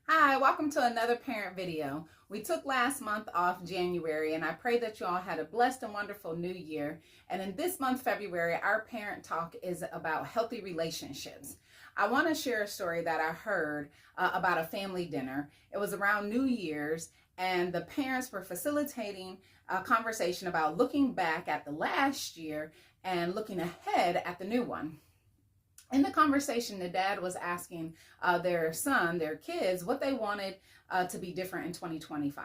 Hi, welcome to another parent video. We took last month off January, and I pray that you all had a blessed and wonderful new year. And in this month, February, our parent talk is about healthy relationships. I want to share a story that I heard about a family dinner. It was around New Year's, and the parents were facilitating a conversation about looking back at the last year and looking ahead at the new one. In the conversation, the dad was asking their kids, what they wanted to be different in 2025.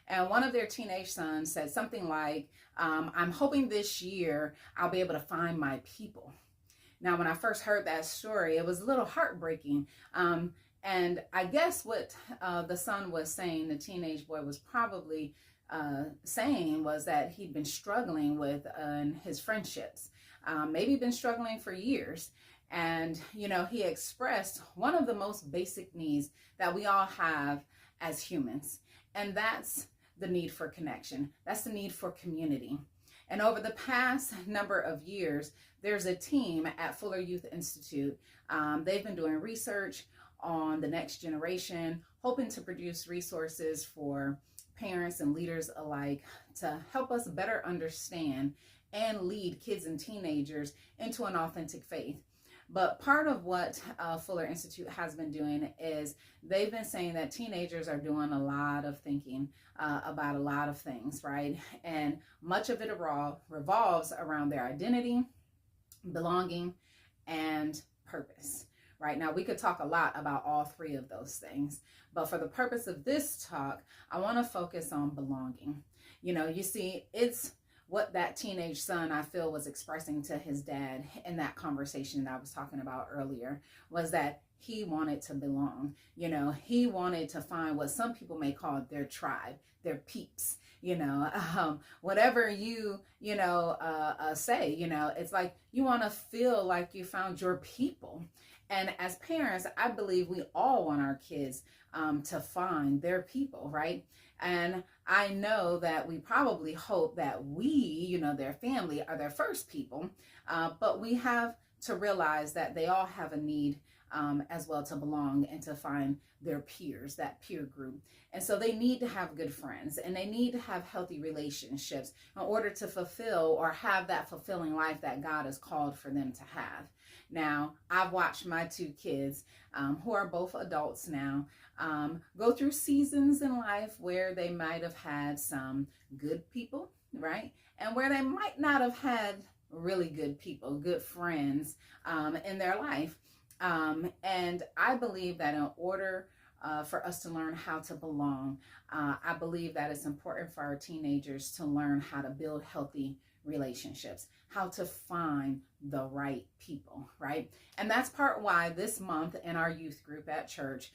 And one of their teenage sons said something like, I'm hoping this year I'll be able to find my people. Now, when I first heard that story, it was a little heartbreaking. And I guess what the son was saying, the teenage boy was probably saying, was that he'd been struggling with his friendships, maybe been struggling for years. And, he expressed one of the most basic needs that we all have as humans, and that's the need for connection. That's the need for community. And over the past number of years, there's a team at Fuller Youth Institute. They've been doing research on the next generation, hoping to produce resources for parents and leaders alike to help us better understand and lead kids and teenagers into an authentic faith. But part of what Fuller Institute has been doing is they've been saying that teenagers are doing a lot of thinking about a lot of things, right? And much of it revolves around their identity, belonging, and purpose. Right now, we could talk a lot about all three of those things. But for the purpose of this talk, I want to focus on belonging. You see, it's what that teenage son, I feel, was expressing to his dad in that conversation that I was talking about earlier, was that he wanted to belong. He wanted to find what some people may call their tribe, their peeps. Whatever you say, it's like you want to feel like you found your people. And as parents, I believe we all want our kids to find their people, right? And I know that we probably hope that we, their family, are their first people, but we have to realize that they all have a need as well to belong and to find their peers, that peer group. And so they need to have good friends, and they need to have healthy relationships in order to fulfill or have that fulfilling life that God has called for them to have. Now, I've watched my two kids, who are both adults now, go through seasons in life where they might have had some good people, right? And where they might not have had really good people, good friends in their life. And I believe that in order for us to learn how to belong, I believe that it's important for our teenagers to learn how to build healthy relationships, how to find the right people, right? And that's part why this month in our youth group at church,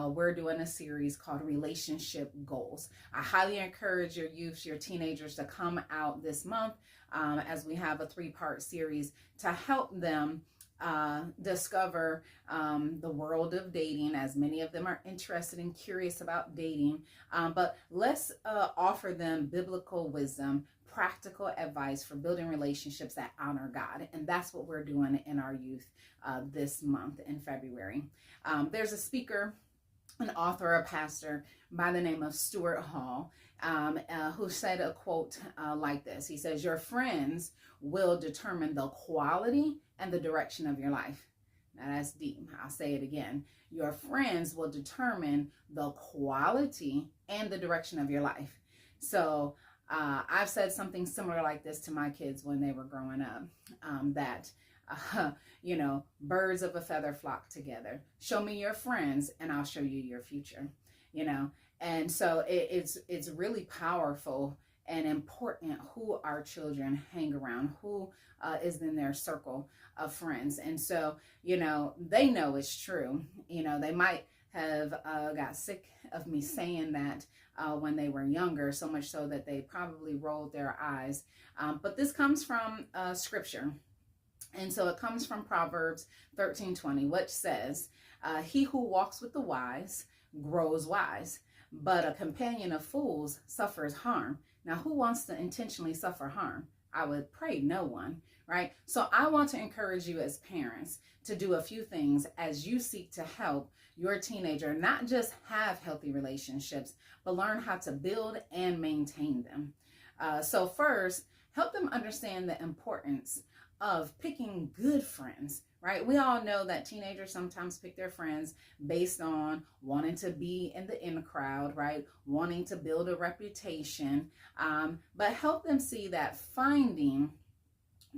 we're doing a series called Relationship Goals. I highly encourage your youth, your teenagers, to come out this month as we have a 3-part series to help them discover the world of dating, as many of them are interested and curious about dating. But let's offer them biblical wisdom, practical advice for building relationships that honor God. And that's what we're doing in our youth this month in February. There's a speaker, an author, a pastor by the name of Stuart Hall, who said a quote like this. He says, "Your friends will determine the quality and the direction of your life." Now that's deep. I'll say it again. Your friends will determine the quality and the direction of your life. So I've said something similar like this to my kids when they were growing up, that birds of a feather flock together. Show me your friends and I'll show you your future, and so it's really powerful and important who our children hang around, who is in their circle of friends. And so, they know it's true. They might have got sick of me saying that when they were younger, so much so that they probably rolled their eyes. But this comes from scripture. And so it comes from Proverbs 13:20, which says, he who walks with the wise grows wise, but a companion of fools suffers harm. Now, who wants to intentionally suffer harm? I would pray no one, right? So I want to encourage you as parents to do a few things as you seek to help your teenager not just have healthy relationships, but learn how to build and maintain them. So first, help them understand the importance of picking good friends, right? We all know that teenagers sometimes pick their friends based on wanting to be in the in crowd, right? Wanting to build a reputation, but help them see that finding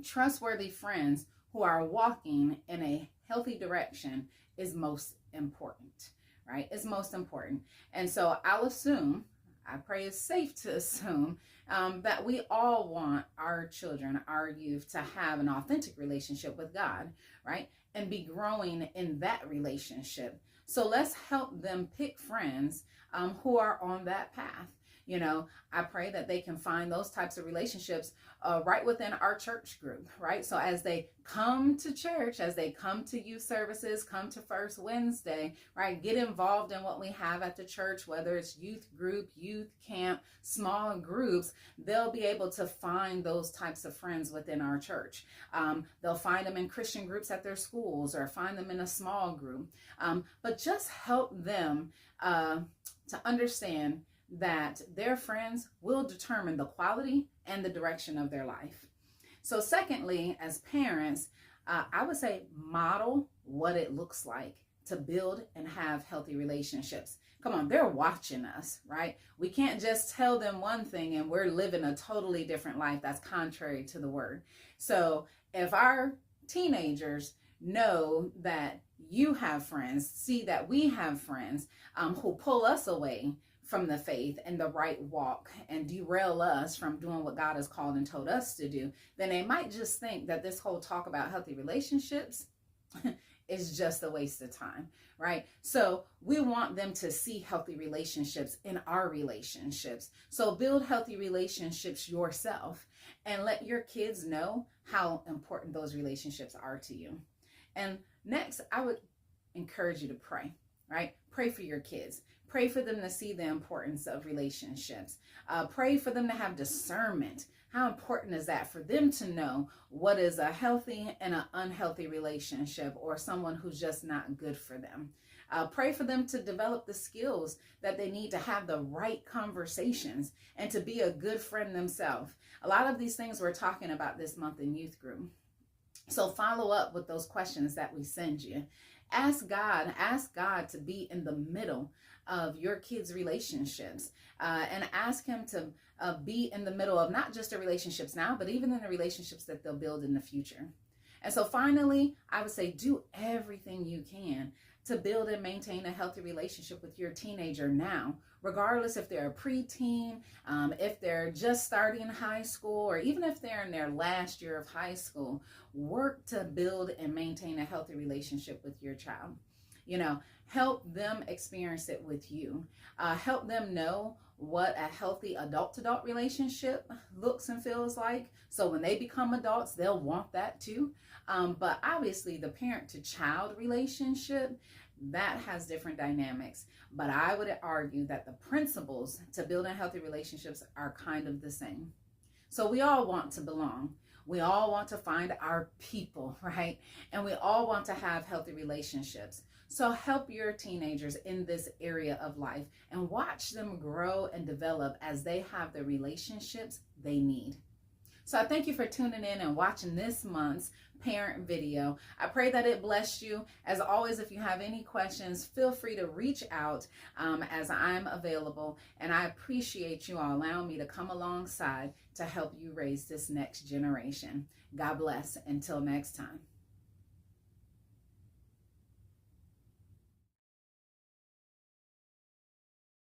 trustworthy friends who are walking in a healthy direction is most important, right? It's most important. And so I'll assume, I pray it's safe to assume that we all want our children, our youth, to have an authentic relationship with God, right? And be growing in that relationship. So let's help them pick friends who are on that path. You know, I pray that they can find those types of relationships right within our church group, right? So as they come to church, as they come to youth services, come to First Wednesday, right? Get involved in what we have at the church, whether it's youth group, youth camp, small groups, they'll be able to find those types of friends within our church. They'll find them in Christian groups at their schools or find them in a small group. But just help them to understand that their friends will determine the quality and the direction of their life. So secondly, as parents, I would say model what it looks like to build and have healthy relationships. Come on, they're watching us, right? We can't just tell them one thing and we're living a totally different life that's contrary to the word. So if our teenagers know that you have friends, see that we have friends who pull us away from the faith and the right walk and derail us from doing what God has called and told us to do, then they might just think that this whole talk about healthy relationships is just a waste of time, right? So we want them to see healthy relationships in our relationships. So build healthy relationships yourself and let your kids know how important those relationships are to you. And next, I would encourage you to pray, right? Pray for your kids. Pray for them to see the importance of relationships. Pray for them to have discernment. How important is that for them to know what is a healthy and an unhealthy relationship or someone who's just not good for them? Pray for them to develop the skills that they need to have the right conversations and to be a good friend themselves. A lot of these things we're talking about this month in youth group. So follow up with those questions that we send you. Ask God to be in the middle of your kids' relationships and ask him to be in the middle of not just the relationships now, but even in the relationships that they'll build in the future. And so finally, I would say do everything you can to build and maintain a healthy relationship with your teenager now, regardless if they're a preteen, if they're just starting high school, or even if they're in their last year of high school. Work to build and maintain a healthy relationship with your child. You know, help them experience it with you. Help them know what a healthy adult-to-adult relationship looks and feels like. So when they become adults, they'll want that too. But obviously the parent-to-child relationship, that has different dynamics. But I would argue that the principles to building healthy relationships are kind of the same. So we all want to belong. We all want to find our people, right? And we all want to have healthy relationships. So help your teenagers in this area of life and watch them grow and develop as they have the relationships they need. So I thank you for tuning in and watching this month's parent video. I pray that it blessed you. As always, if you have any questions, feel free to reach out as I'm available. And I appreciate you all allowing me to come alongside to help you raise this next generation. God bless. Until next time.